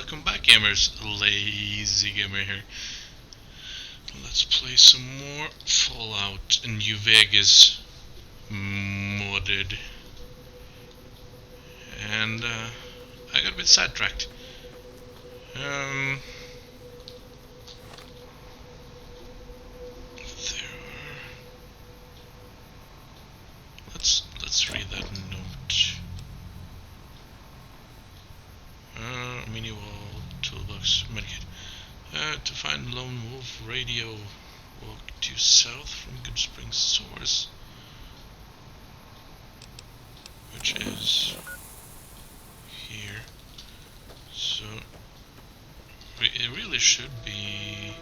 welcome back, gamers. Lazy Gamer here. Let's play some more Fallout New Vegas modded. And I got a bit sidetracked. There are... Let's read that note. Mini wall, toolbox, medkit. To find lone wolf radio, walk due south from Good Spring Source, which is here. So it really should be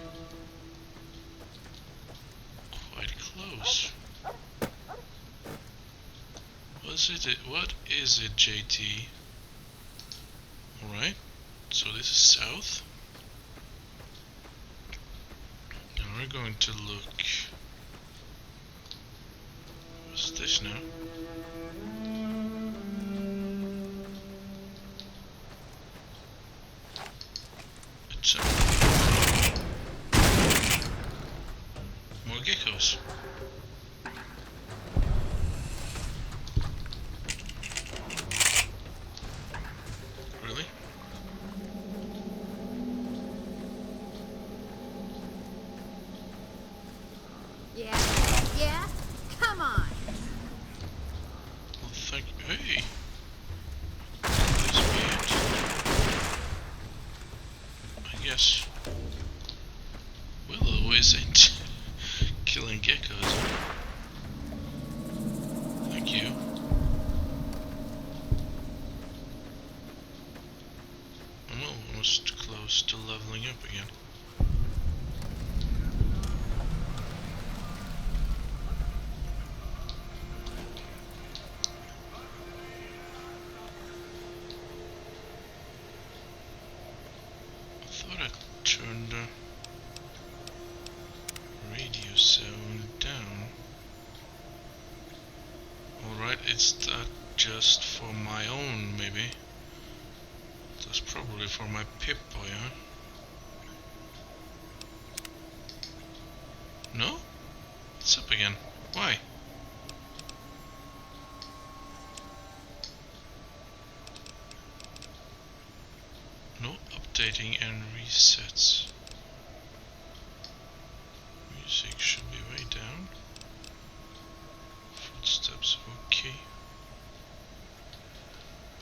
quite close. What is it, JT? Alright, so this is south. And we're going to look... What's this now? It's more geckos. Really? Yeah, come on. Well, thank you. Hey! This weird. I guess Willow isn't killing geckos. Thank you. I'm almost close to leveling up again. I thought I turned the radio sound down. Alright, it's that just for my own, maybe. That's probably for my Pip-Boy, huh? No? It's up again. Why? No updating and resets. Music should be way down. Footsteps, okay.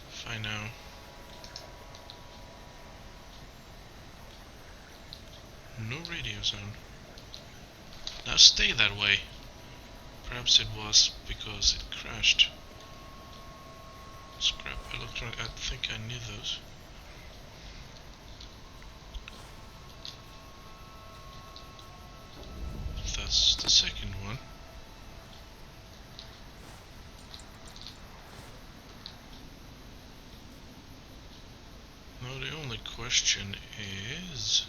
Fine now. No radio sound. Now stay that way. Perhaps it was because it crashed. Scrap electronic. I think I need those. That's the second one. Now the only question is...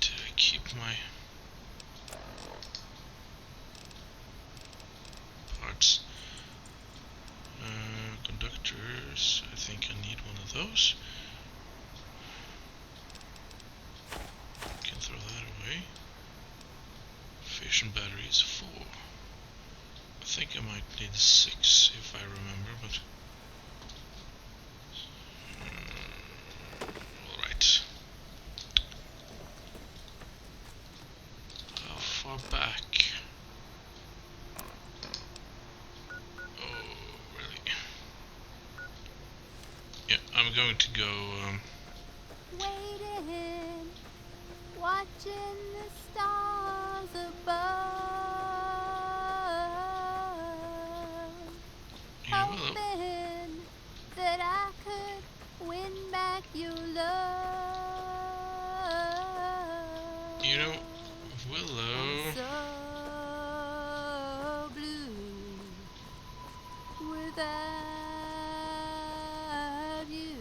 did I keep my parts? Conductors, I think I need one of those. Can throw that away. Fission batteries 4. I think I might need 6 if I remember, but alright. How far back? Oh, really? Yeah, I'm going to go Waiting, watching the stars above. yeah, Willow. Hoping that I could win back your love. You know, Willow. So blue without you.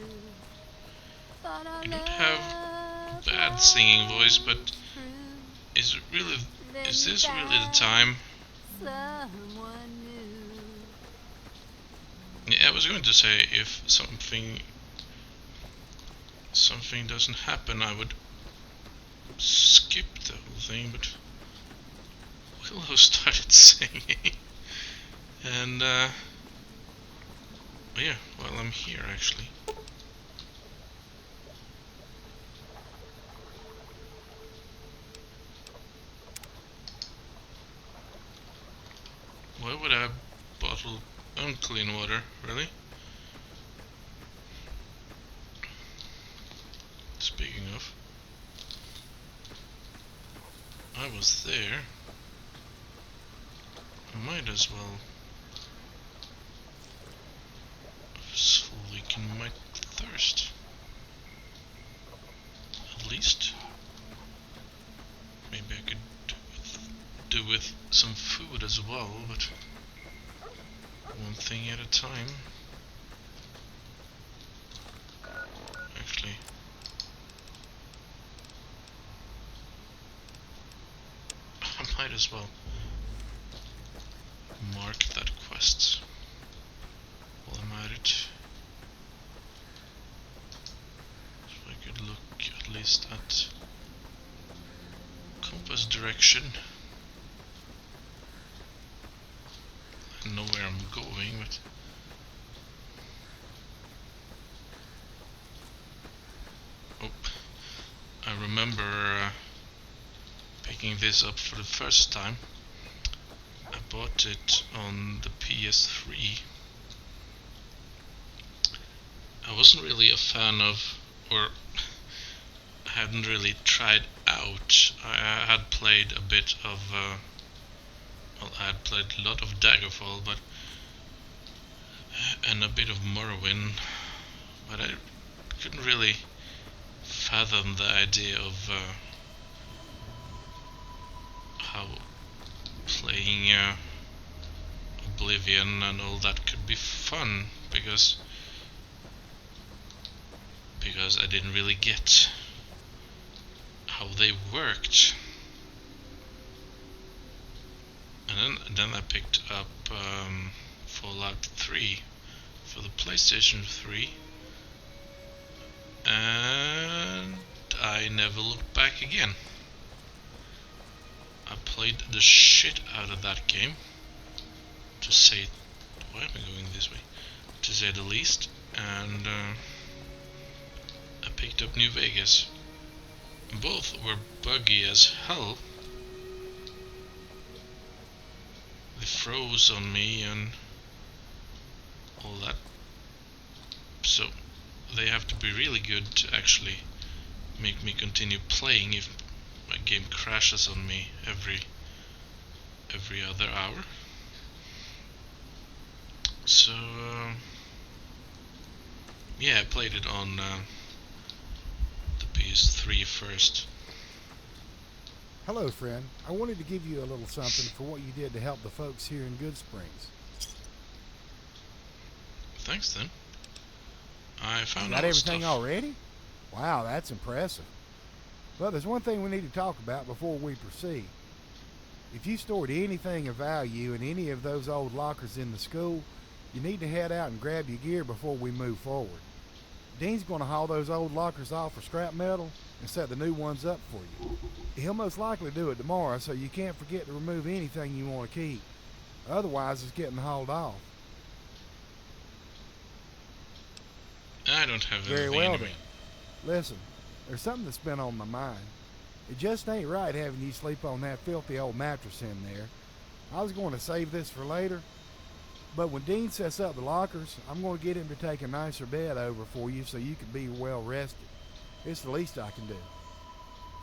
Thought I You don't have loved bad singing voice, but true. is it really? Is this really the time? Someone new. Yeah, I was going to say if something doesn't happen, I would skip the whole thing, but Willow started singing, and yeah, well, I'm here actually. Why would I bottle unclean water, really? Speaking of, I was there. I might as well slacken my thirst. At least. Maybe I could do with some food as well, but one thing at a time. Actually, I might as well mark that quest while I'm at it. So I could look at least at compass direction. I know where I'm going, but oh, I remember picking this up for the first time. I bought it on the PS3. I wasn't really a fan of, or I hadn't really tried out. I had played a bit of, well, I had played a lot of Daggerfall, but and a bit of Morrowind, but I couldn't really fathom the idea of how playing Oblivion and all that could be fun, because I didn't really get how they worked. And then I picked up Fallout 3 for the PlayStation 3, and I never looked back again. I played the shit out of that game, to say, why am I going this way? To say the least, and I picked up New Vegas. Both were buggy as hell. They froze on me and all that. So they have to be really good to actually make me continue playing if my game crashes on me every other hour. So yeah, I played it on the PS3 first. Hello, friend. I wanted to give you a little something for what you did to help the folks here in Good Springs. Thanks then. I found Got all the everything stuff. already? Wow, that's impressive. Well, there's one thing we need to talk about before we proceed. If you stored anything of value in any of those old lockers in the school, you need to head out and grab your gear before we move forward. Dean's going to haul those old lockers off for scrap metal and set the new ones up for you. He'll most likely do it tomorrow, so you can't forget to remove anything you want to keep. Otherwise, it's getting hauled off. I don't have Very anything well anyway. then. Listen, there's something that's been on my mind. It just ain't right having you sleep on that filthy old mattress in there. I was going to save this for later, but when Dean sets up the lockers, I'm going to get him to take a nicer bed over for you so you can be well rested. It's the least I can do.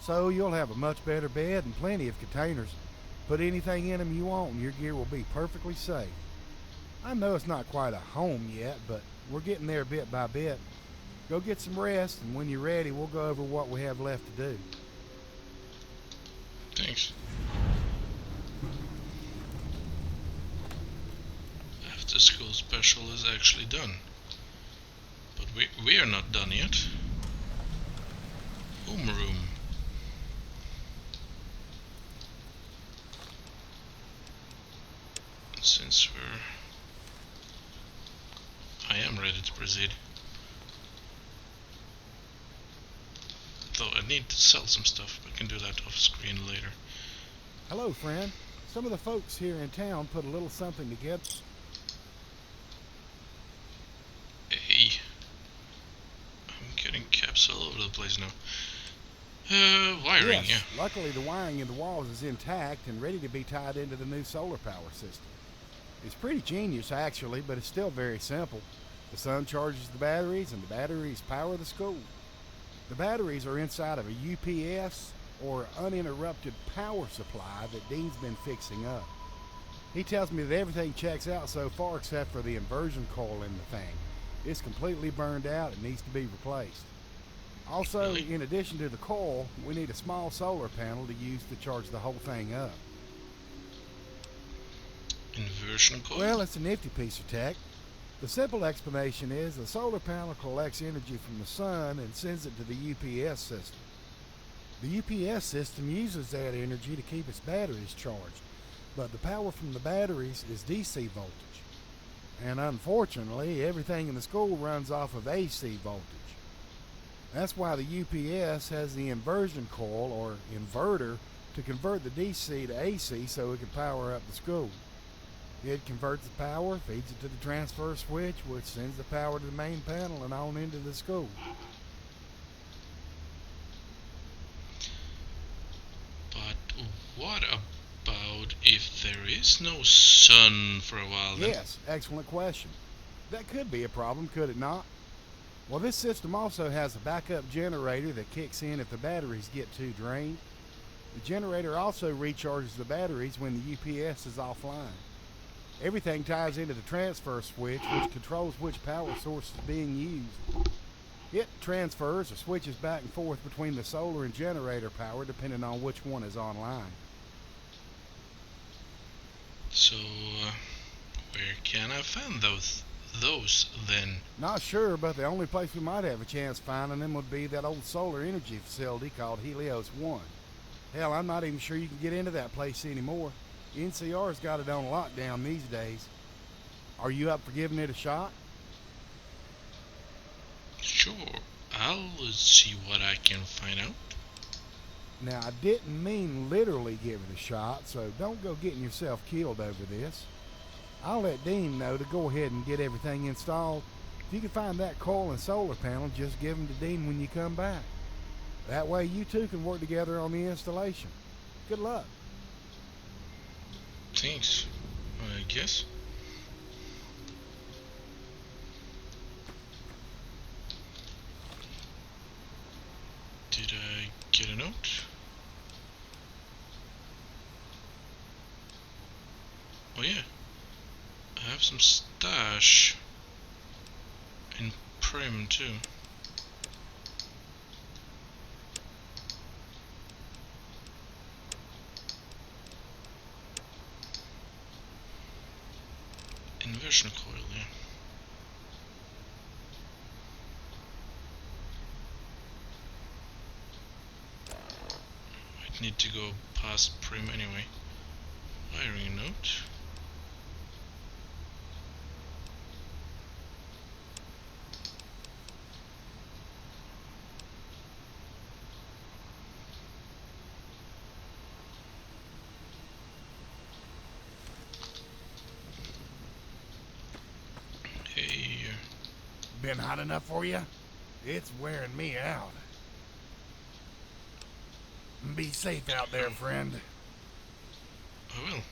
So you'll have a much better bed and plenty of containers. Put anything in them you want and your gear will be perfectly safe. I know it's not quite a home yet, but we're getting there bit by bit. Go get some rest, and when you're ready, we'll go over what we have left to do. Thanks. After school special is actually done. But we are not done yet. Homeroom. Since we're I am ready to proceed. Though I need to sell some stuff, I can do that off screen later. Hello, friend. Some of the folks here in town put a little something together. Hey. I'm getting caps all over the place now. Wiring, Yes, yeah. luckily the wiring in the walls is intact and ready to be tied into the new solar power system. It's pretty genius, actually, but it's still very simple. The sun charges the batteries, and the batteries power the school. The batteries are inside of a UPS, or uninterrupted power supply, that Dean's been fixing up. He tells me that everything checks out so far except for the inversion coil in the thing. It's completely burned out and needs to be replaced. Also, Really? in addition to the coil, we need a small solar panel to use to charge the whole thing up. Inversion coil? Well, it's a nifty piece of tech. The simple explanation is the solar panel collects energy from the sun and sends it to the UPS system. The UPS system uses that energy to keep its batteries charged, but the power from the batteries is DC voltage. And unfortunately, everything in the school runs off of AC voltage. That's why the UPS has the inversion coil, or inverter, to convert the DC to AC so it can power up the school. It converts the power, feeds it to the transfer switch, which sends the power to the main panel and on into the school. But what about if there is no sun for a while then? Yes, excellent question. That could be a problem, could it not? Well, this system also has a backup generator that kicks in if the batteries get too drained. The generator also recharges the batteries when the UPS is offline. Everything ties into the transfer switch, which controls which power source is being used. It transfers or switches back and forth between the solar and generator power depending on which one is online. So, where can I find those then? Not sure, but the only place we might have a chance finding them would be that old solar energy facility called Helios 1. Hell, I'm not even sure you can get into that place anymore. NCR's got it on lockdown these days. Are you up for giving it a shot? Sure, I'll see what I can find out. Now, I didn't mean literally give it a shot, so don't go getting yourself killed over this. I'll let Dean know to go ahead and get everything installed. If you can find that coil and solar panel, just give them to Dean when you come back. That way you two can work together on the installation. Good luck. Thanks, I guess. Did I get a note? Oh yeah, I have some stash in Prim too. Inversion coil, yeah. I'd need to go past Prim anyway. Wiring note. Hey, Been hot enough for you? It's wearing me out. Be safe out there, friend. I will.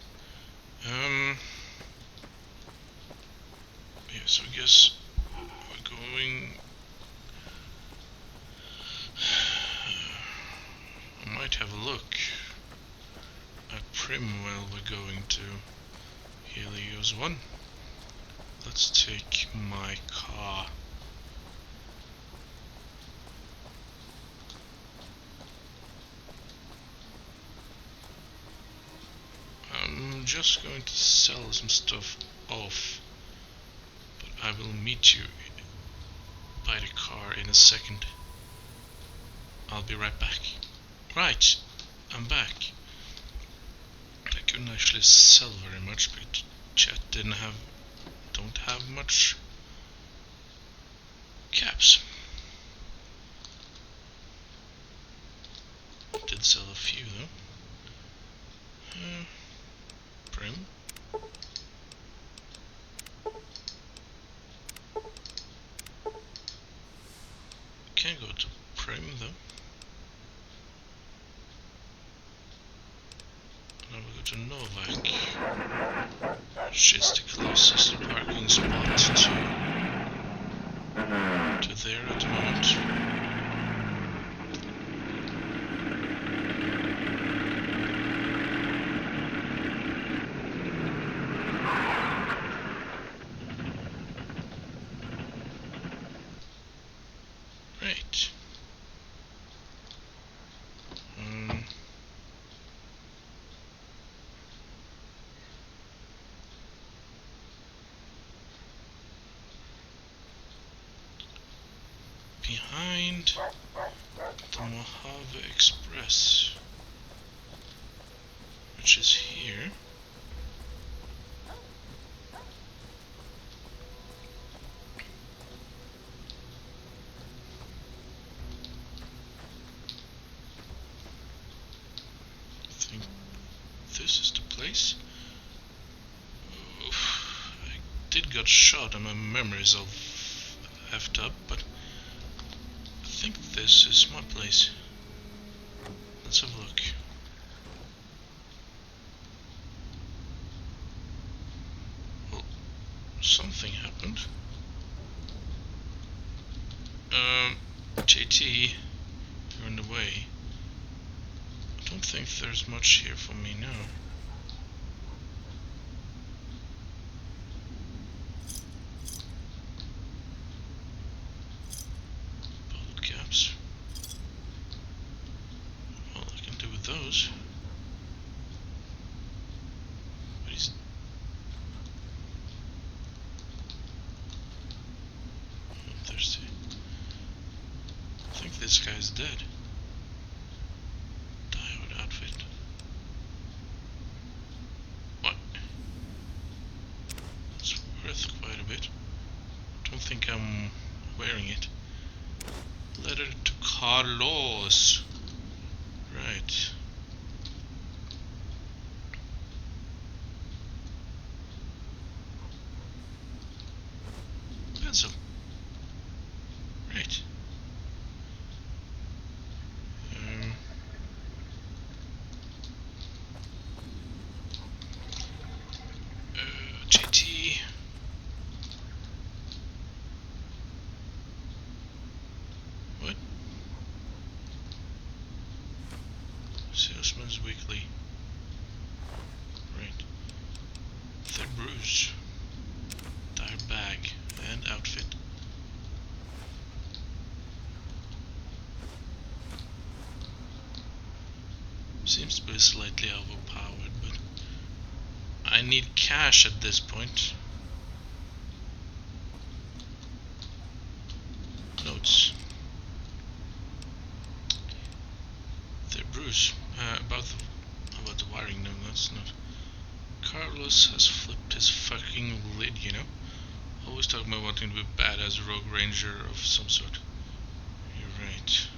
Yeah, so I guess we're going. I might have a look at Prim while we're going to Helios 1. Let's take my car. I'm just going to sell some stuff off, but I will meet you by the car in a second. I'll be right back. Right, I'm back. I couldn't actually sell very much because chat don't have much caps. Did sell a few though. Prim. Can't go to Prim though. Now we go to Novak, which is the closest parking spot to there at the moment. Right. Behind the Mojave Express, which is here. I think this is the place. Oof. I did get shot and my memories all effed up, but I think this is my place. Let's have a look. Well, something happened. JT, you're in the way. I don't think there's much here for me now. Bottle caps. Well, I can do with those. But he's... I'm thirsty. I think this guy's dead. Diode outfit. What? It's worth quite a bit. Don't think I'm wearing it. Letter to Carlos. Right. Pencil. Right. JT. What? Salesman's Weekly. Right. They're bruised. Tire bag and outfit. Seems to be slightly overpowered, but I need cash at this point. Notes. They're Bruce. About the wiring. No, that's not. Carlos has flipped his fucking lid, you know. Always talking about wanting to be a badass rogue ranger of some sort. You're right.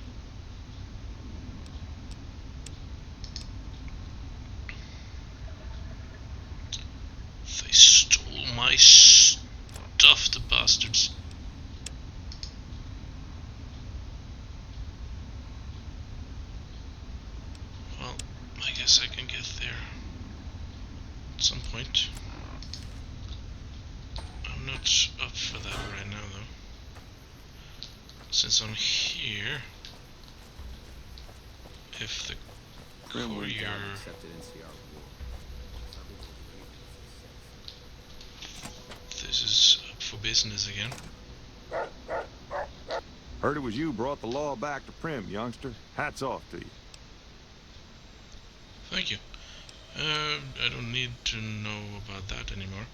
They stole my stuff, the bastards. Well, I guess I can get there at some point. I'm not up for that right now, though. Since I'm here, if the courier... This is up for business again. Heard it was you brought the law back to Prim, youngster. Hats off to you. Thank you. I don't need to know about that anymore.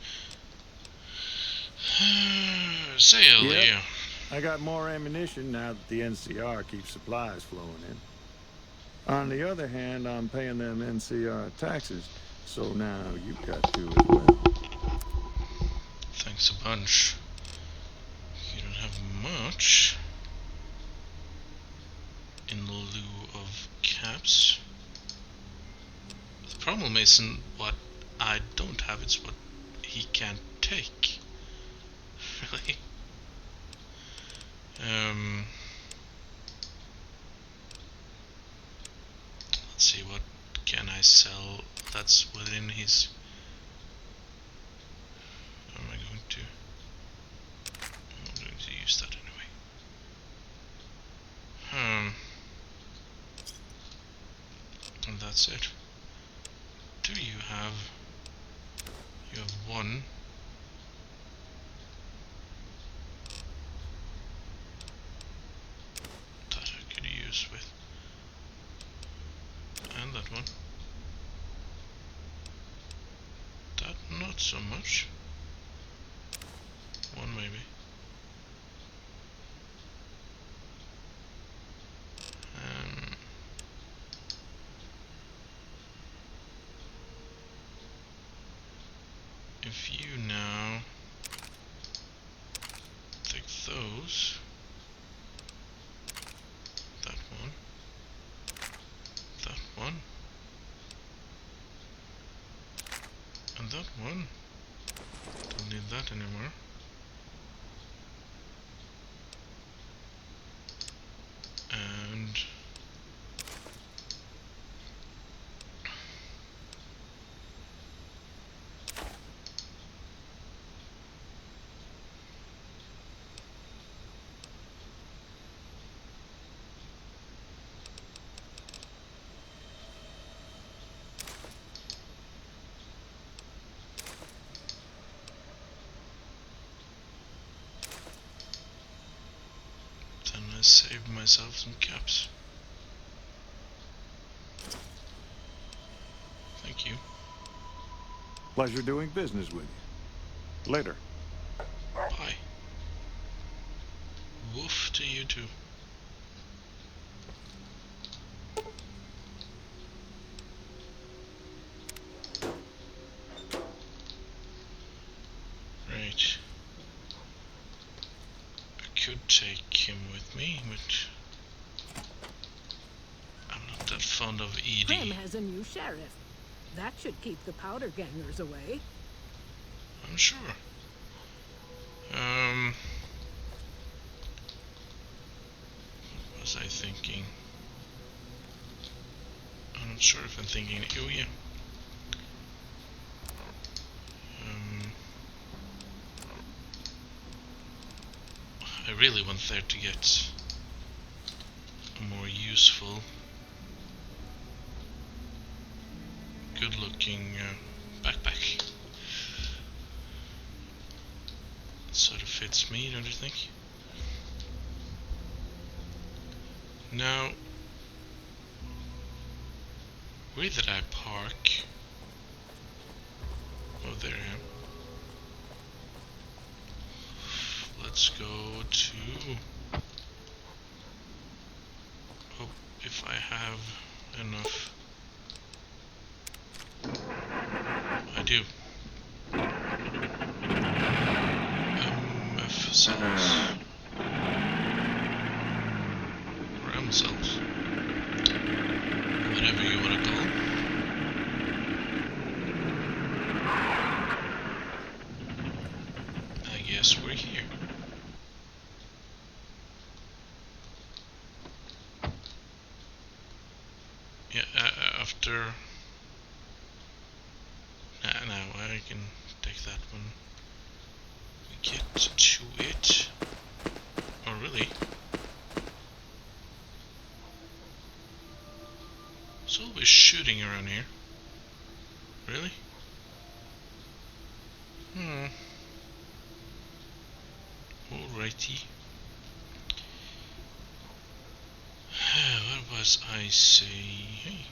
Say, Ellie. Yep. I got more ammunition now that the NCR keeps supplies flowing in. On the other hand, I'm paying them NCR taxes, so now you've got to as well. Thanks a bunch. You don't have much. isn't what I don't have, it's what he can't take. Really? Let's see, what can I sell that's within his... Am I going to... I'm going to use that anyway. And that's it. Do you have... You have one. That I could use with. And that one. That not so much. One maybe. If you now take those, that one, and that one, don't need that anymore. And then I saved myself some caps. Thank you. Pleasure doing business with you. Later. Bye. Woof to you too. Right. I could take him with me, but I'm not that fond of Prim Edie. has a new sheriff. That should keep the powder gangers away. I'm sure. What was I thinking? I'm not sure if I'm thinking. Oh yeah. I really want there to get a more useful, good-looking backpack. It sort of fits me, don't you think? Now, where did I park? Oh, there I am. Let's go to... Oh, if I have enough. I do. MF cells. Or M cells. Whatever you want to call them. I guess we're here. Yeah, after... Now I can take that one. We get to it. Oh, really? It's always shooting around here. Really? Alrighty. What was I saying? Hey.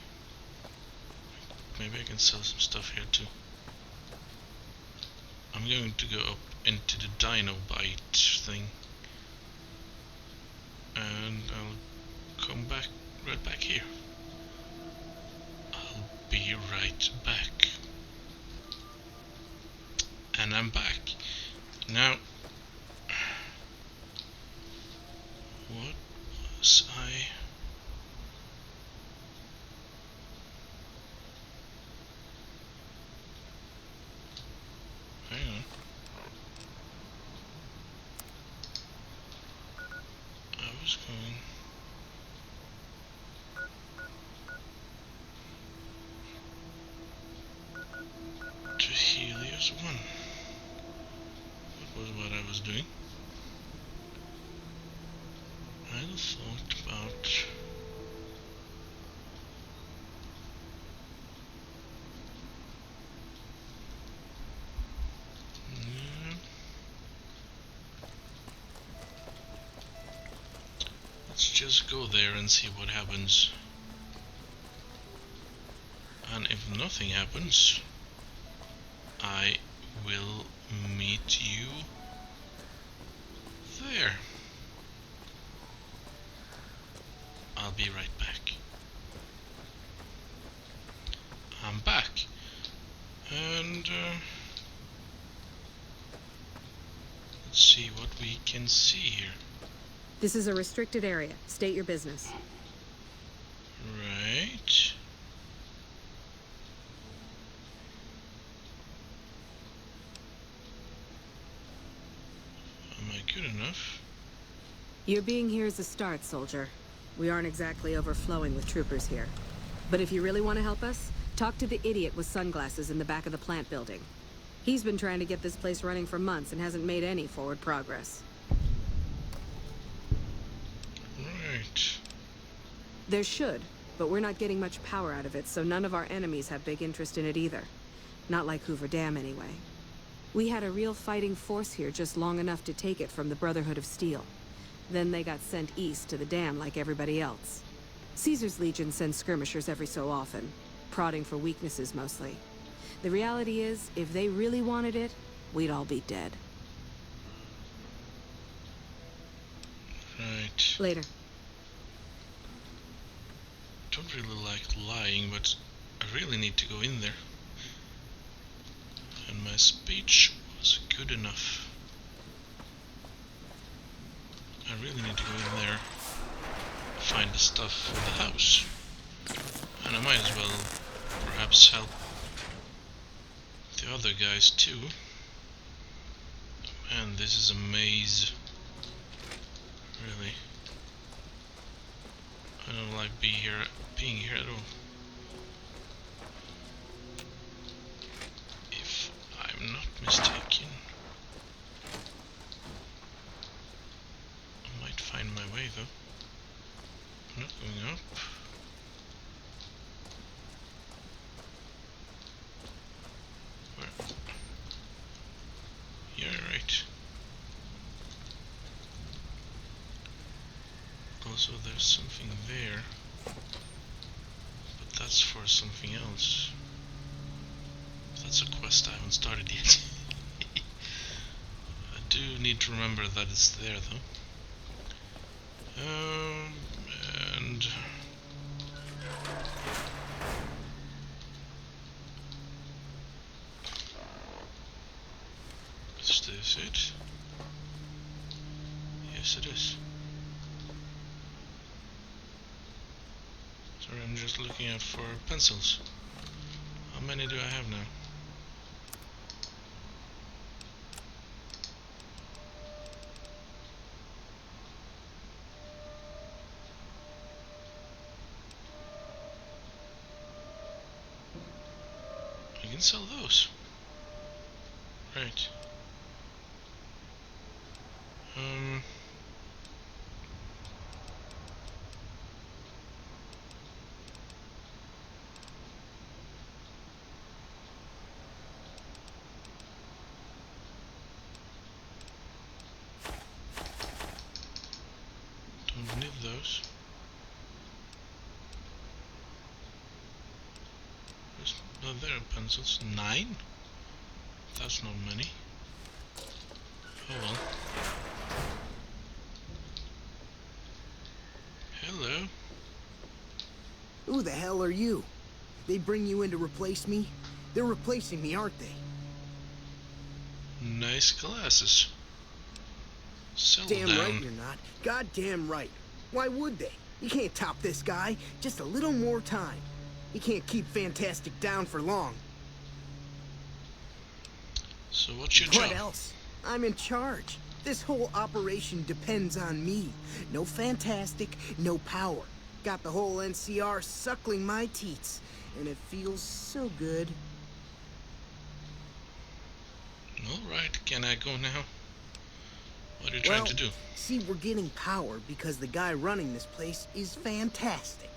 Maybe I can sell some stuff here too. I'm going to go up into the Dino Bite thing. And I'll come back right back here. I'll be right back. And I'm back. Now, what was I... Just going. To Helios 1. That was what I was doing. I thought about... Yeah. Let's just go there and see what happens. And if nothing happens, I will meet you there. I'll be right back. I'm back. And let's see what we can see here. This is a restricted area. State your business. Right. Am I good enough? Your being here is a start, soldier. We aren't exactly overflowing with troopers here. But if you really want to help us, talk to the idiot with sunglasses in the back of the plant building. He's been trying to get this place running for months and hasn't made any forward progress. Right. There should, but we're not getting much power out of it, so none of our enemies have big interest in it either. Not like Hoover Dam, anyway. We had a real fighting force here just long enough to take it from the Brotherhood of Steel. Then they got sent east to the dam like everybody else. Caesar's Legion sends skirmishers every so often, prodding for weaknesses mostly. The reality is, if they really wanted it, we'd all be dead. Right. Later. Don't really like lying, but I really need to go in there. And my speech was good enough. I really need to go in there, find the stuff for the house. And I might as well perhaps help the other guys too. Man, this is a maze. Really. I don't like being here at all. If I'm not mistaken, I might find my way though. I'm not going up. Where? Yeah, right. Also, there's something there, but that's for something else. That's a quest I haven't started yet. I do need to remember that it's there though. And is this it? Yes, it is. Sorry, I'm just looking out for pencils. How many do I have now? I can sell those. Right. Don't need those. There are pencils. 9? That's not many. Oh well. Hello. Who the hell are you? They bring you in to replace me? They're replacing me, aren't they? Nice glasses. Settle Damn down. right you're not. Goddamn right. Why would they? You can't top this guy. Just a little more time. You can't keep Fantastic down for long. So what's your job? What else? I'm in charge. This whole operation depends on me. No fantastic, no power. Got the whole NCR suckling my teats, and it feels so good. Alright, can I go now? What are you trying to do? See, we're getting power because the guy running this place is fantastic.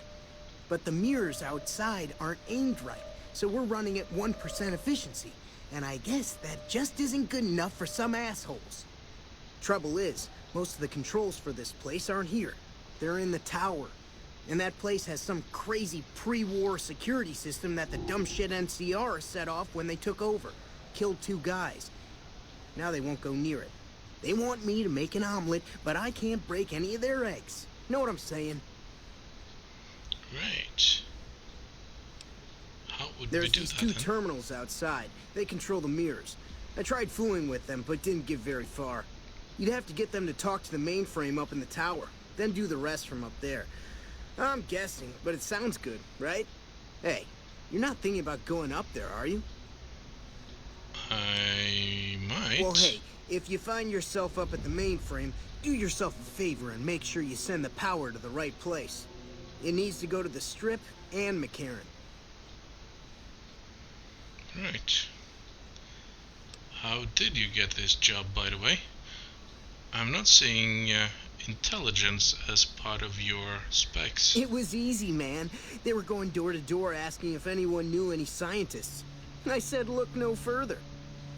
But the mirrors outside aren't aimed right, so we're running at 1% efficiency. And I guess that just isn't good enough for some assholes. Trouble is, most of the controls for this place aren't here. They're in the tower. And that place has some crazy pre-war security system that the dumb shit NCR set off when they took over. Killed 2 guys. Now they won't go near it. They want me to make an omelet, but I can't break any of their eggs. Know what I'm saying? Right. How would we There's do these that 2 then? terminals outside. They control the mirrors. I tried fooling with them, but didn't get very far. You'd have to get them to talk to the mainframe up in the tower, then do the rest from up there. I'm guessing, but it sounds good, right? Hey, you're not thinking about going up there, are you? I might. Well, hey, if you find yourself up at the mainframe, do yourself a favor and make sure you send the power to the right place. It needs to go to the Strip and McCarran. Right. How did you get this job, by the way? I'm not seeing intelligence as part of your specs. It was easy, man. They were going door to door asking if anyone knew any scientists. I said look no further.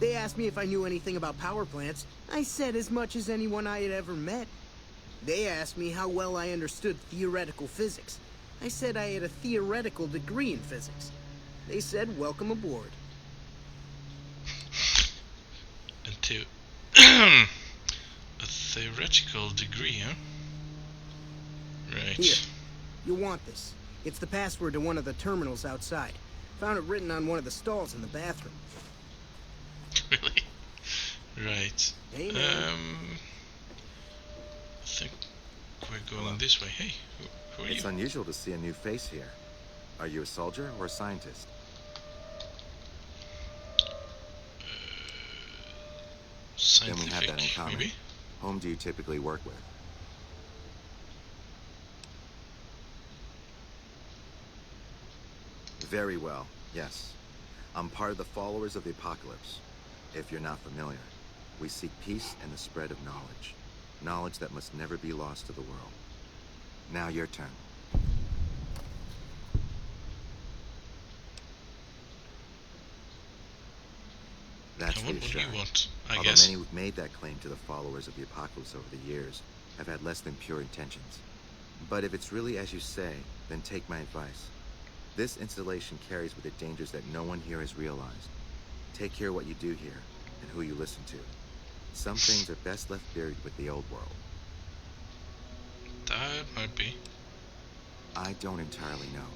They asked me if I knew anything about power plants. I said as much as anyone I had ever met. They asked me how well I understood theoretical physics. I said I had a theoretical degree in physics. They said welcome aboard. A theoretical degree, huh? Right. Here, you'll want this. It's the password to one of the terminals outside. Found it written on one of the stalls in the bathroom. Really? Right. Hey, man. I think we're going this way. Hey, who are It's you? unusual to see a new face here. Are you a soldier or a scientist? Then we have that in common. Maybe? Whom do you typically work with? Very well, yes. I'm part of the followers of the apocalypse. If you're not familiar, we seek peace and the spread of knowledge. Knowledge that must never be lost to the world. Now your turn. That's What do you reassuring. want? I Although guess. many who've made that claim to the followers of the apocalypse over the years have had less than pure intentions. But if it's really as you say, then take my advice. This installation carries with it dangers that no one here has realized. Take care of what you do here and who you listen to. Some things are best left buried with the old world. That might be. I don't entirely know.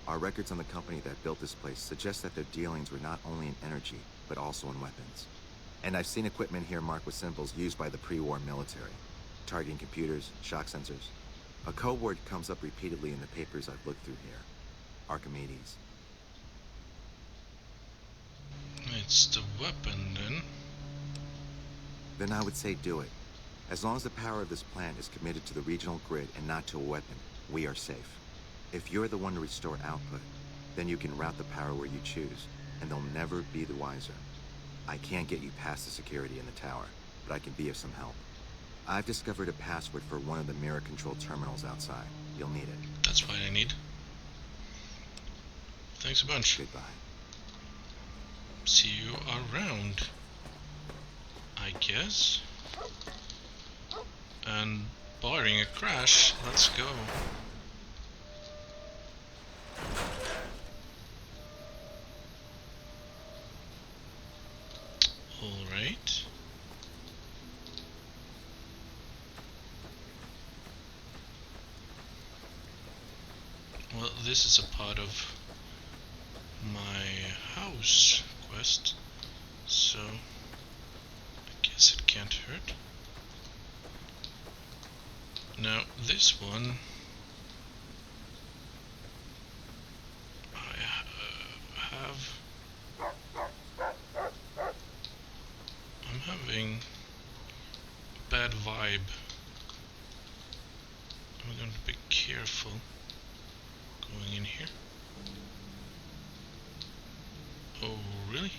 Our records on the company that built this place suggest that their dealings were not only in energy, but also in weapons. And I've seen equipment here marked with symbols used by the pre-war military. Targeting computers, shock sensors. A code word comes up repeatedly in the papers I've looked through here. Archimedes. It's the weapon then. Then I would say do it. As long as the power of this plant is committed to the regional grid and not to a weapon, we are safe. If you're the one to restore output, then you can route the power where you choose, and they'll never be the wiser. I can't get you past the security in the tower, but I can be of some help. I've discovered a password for one of the mirror control terminals outside. You'll need it. That's what I need. Thanks a bunch. Goodbye. See you around, I guess. And barring a crash, let's go. Alright. Well, this is a part of my house quest, so I guess it can't hurt. Now this one I have. I'm having bad vibe. I'm going to be careful going in here. Oh, really?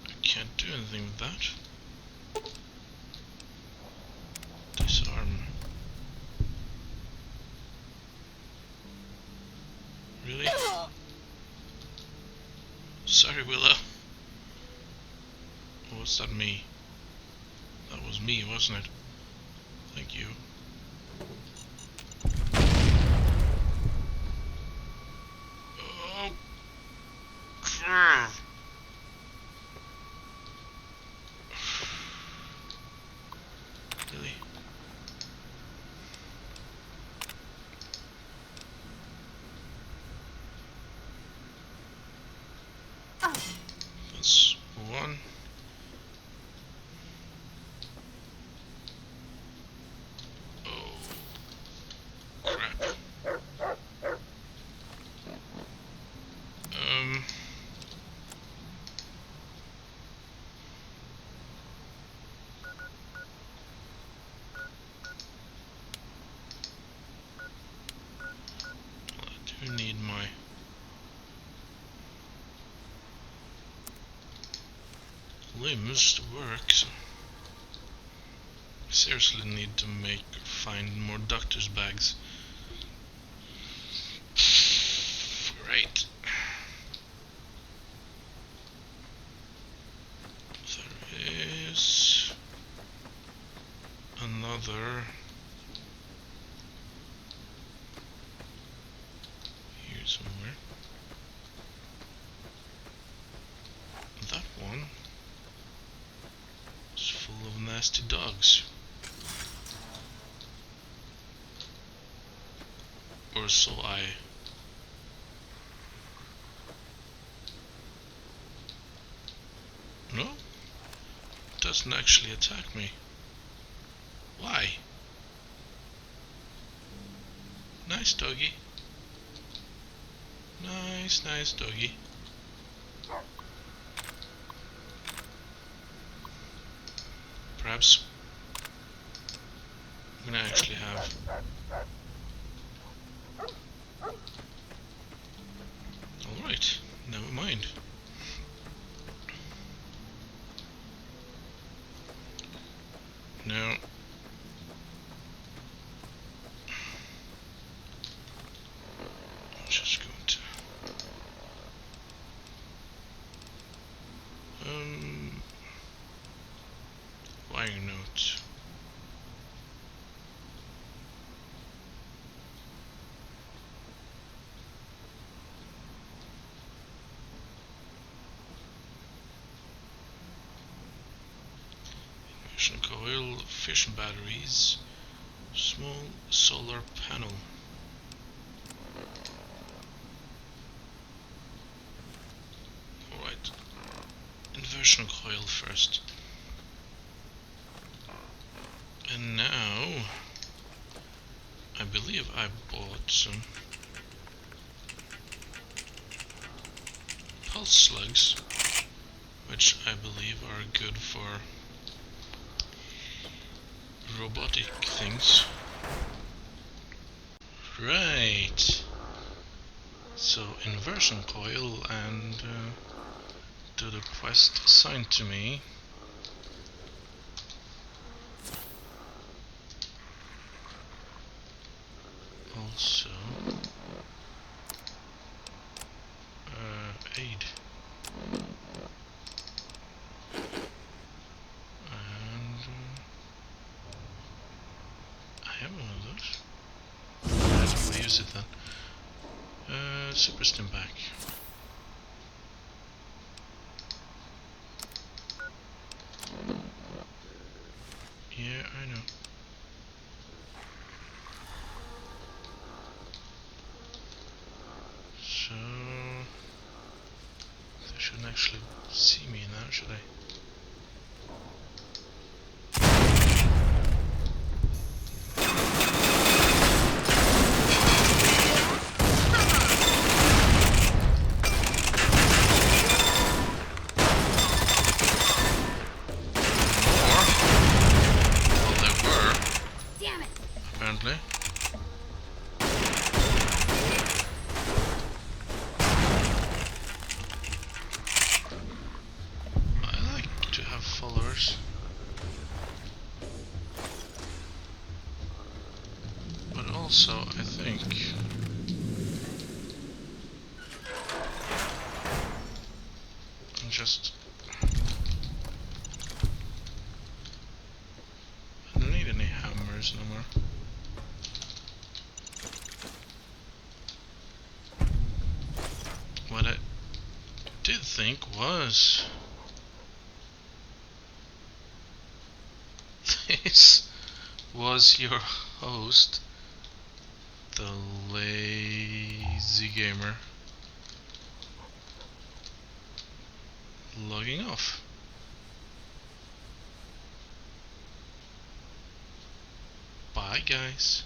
I can't do anything with that. Disarm. Really? Sorry, Willow. Oh, what's that me? That was me, wasn't it? Thank you. Oh, crap. Really? That's one. Oh, crap. I do need my limbs to work, so I seriously need to find more doctor's bags. Great. There is another here somewhere. That one is full of nasty dogs. Or so I... No? It doesn't actually attack me. Why? Nice doggy. Nice, nice doggy. Perhaps I'm gonna actually have... Alright, never mind. No. I'm just going to... Wiring note. Immersion coil, fission batteries, small solar panel. Alright, inversion coil first. And now, I believe I bought some pulse slugs, which I believe are good for robotic things. Right. So inversion coil and do the quest assigned to me. Also aid. And I have one of those. I don't want to use it then. Super stim back. Yeah, I know. So they shouldn't actually see me now, should they? Also, I think I'm just... I don't need any hammers no more. What I did think was... this was your host, the lazy gamer, logging off. Bye guys.